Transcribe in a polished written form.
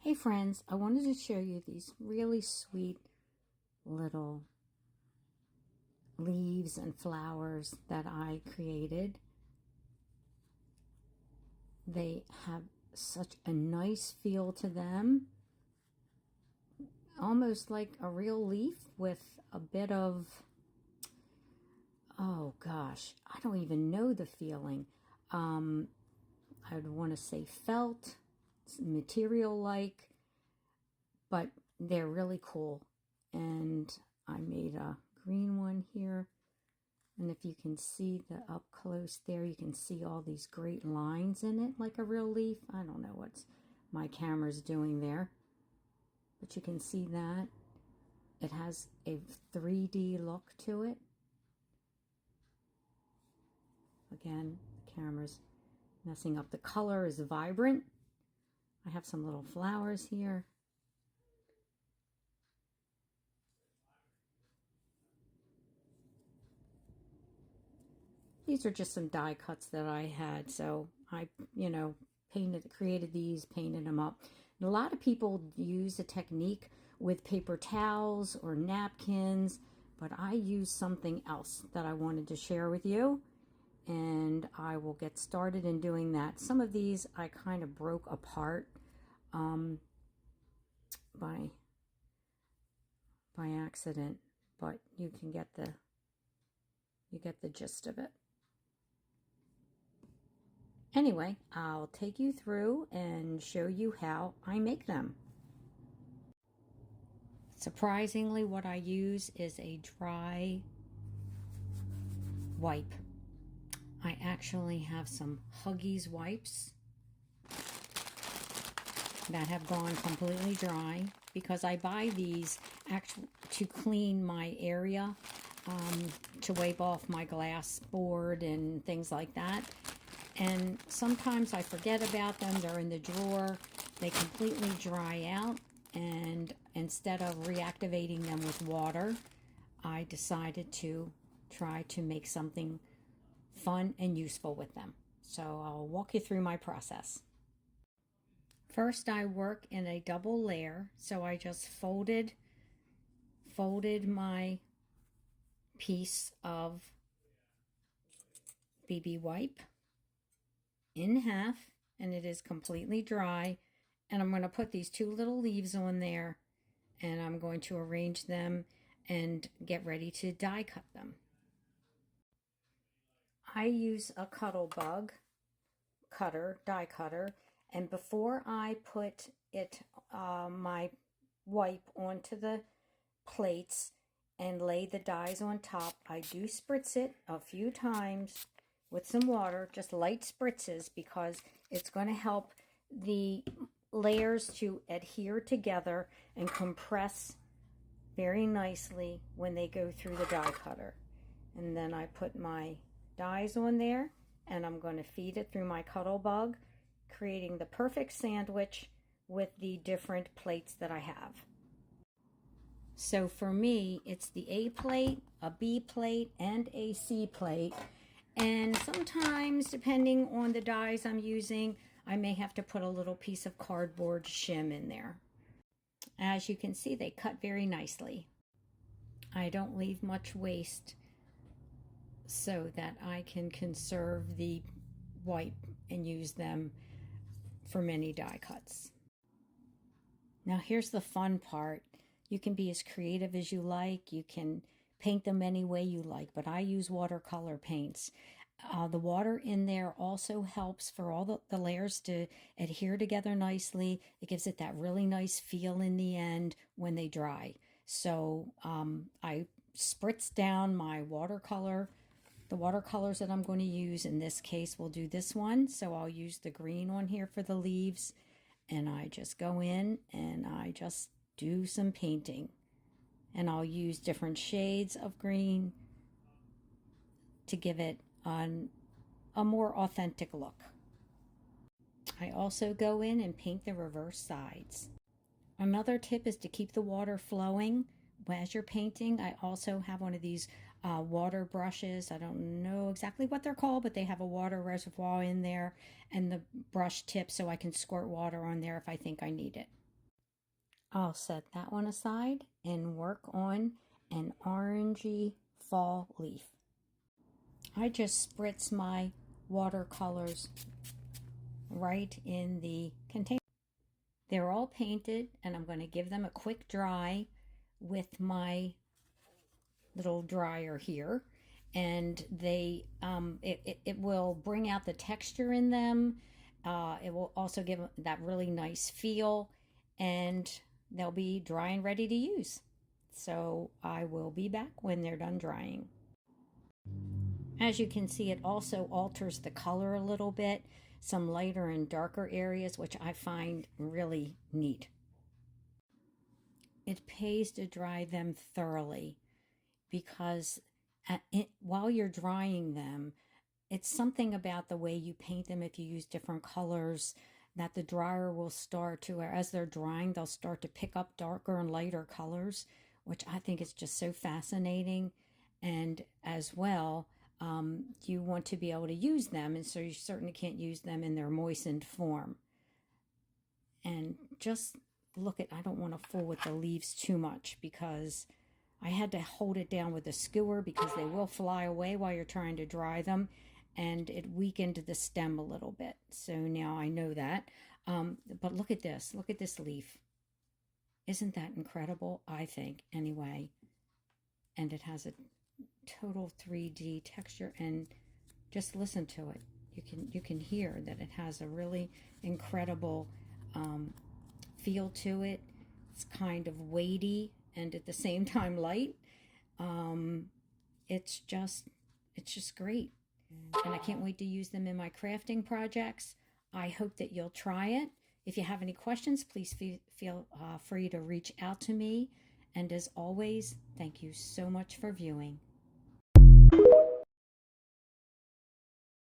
Hey friends, I wanted to show you these really sweet little leaves and flowers that I created. They have such a nice feel to them, almost like a real leaf with a bit of, oh gosh, I don't even know the feeling. I would want to say felt, material-like, but they're really cool. And I made a green one here. And if you can see the up close there, you can see all these great lines in it like a real leaf. I don't know what my camera's doing there, but you can see that. It has a 3D look to it. Again, the camera's messing up. The color is vibrant. I have some little flowers here. These are just some die cuts that I had, so I, created these, painted them up. And a lot of people use a technique with paper towels or napkins, but I use something else that I wanted to share with you, and I will get started in doing that. Some of these I kind of broke apart by accident, but you can get the gist of it. Anyway, I'll take you through and show you how I make them. Surprisingly, what I use is a dry wipe. I actually have some Huggies wipes that have gone completely dry because I buy these actually to clean my area, to wipe off my glass board and things like that. And sometimes I forget about them. They're in the drawer. They completely dry out. And instead of reactivating them with water, I decided to try to make something fun and useful with them. So I'll walk you through my process. First, I work in a double layer. So I just folded my piece of BB wipe in half, and it is completely dry. And I'm going to put these two little leaves on there, and I'm going to arrange them and get ready to die cut them. I use a Cuttlebug die cutter, and before I put my wipe onto the plates and lay the dies on top, I do spritz it a few times with some water, just light spritzes, because it's going to help the layers to adhere together and compress very nicely when they go through the die cutter. And then I put my dies on there, and I'm going to feed it through my Cuttlebug, creating the perfect sandwich with the different plates that I have. So for me, it's the A plate, a B plate, and a C plate. And sometimes, depending on the dies I'm using, I may have to put a little piece of cardboard shim in there. As you can see, they cut very nicely. I don't leave much waste so that I can conserve the wipe and use them for many die cuts. Now here's the fun part. You can be as creative as you like. You can paint them any way you like, but I use watercolor paints. The water in there also helps for all the layers to adhere together nicely. It gives it that really nice feel in the end when they dry. So I spritz down my watercolor. The watercolors that I'm going to use in this case will do this one. So I'll use the green one here for the leaves. And I just go in and I just do some painting. And I'll use different shades of green to give it a more authentic look. I also go in and paint the reverse sides. Another tip is to keep the water flowing as you're painting. I also have one of these water brushes. I don't know exactly what they're called, but they have a water reservoir in there and the brush tip so I can squirt water on there if I think I need it. I'll set that one aside and work on an orangey fall leaf. I just spritz my watercolors right in the container. They're all painted, and I'm going to give them a quick dry with my little dryer here, and it will bring out the texture in them. It will also give that really nice feel, and they'll be dry and ready to use. So I will be back when they're done drying. As you can see, it also alters the color a little bit, some lighter and darker areas, which I find really neat. It pays to dry them thoroughly, because while you're drying them, it's something about the way you paint them. If you use different colors, that the dryer will start to, as they're drying, they'll start to pick up darker and lighter colors, which I think is just so fascinating. And as well, you want to be able to use them, and so you certainly can't use them in their moistened form. And just look at, I don't want to fool with the leaves too much, because I had to hold it down with a skewer because they will fly away while you're trying to dry them, and it weakened the stem a little bit. So now I know that. But look at this. Look at this leaf. Isn't that incredible? I think, anyway. And it has a total 3D texture, and just listen to it. You can hear that it has a really incredible feel to it. It's kind of weighty and at the same time light. It's just great, and I can't wait to use them in my crafting projects. I hope that you'll try it. If you have any questions, please feel free to reach out to me. And as always, thank you so much for viewing.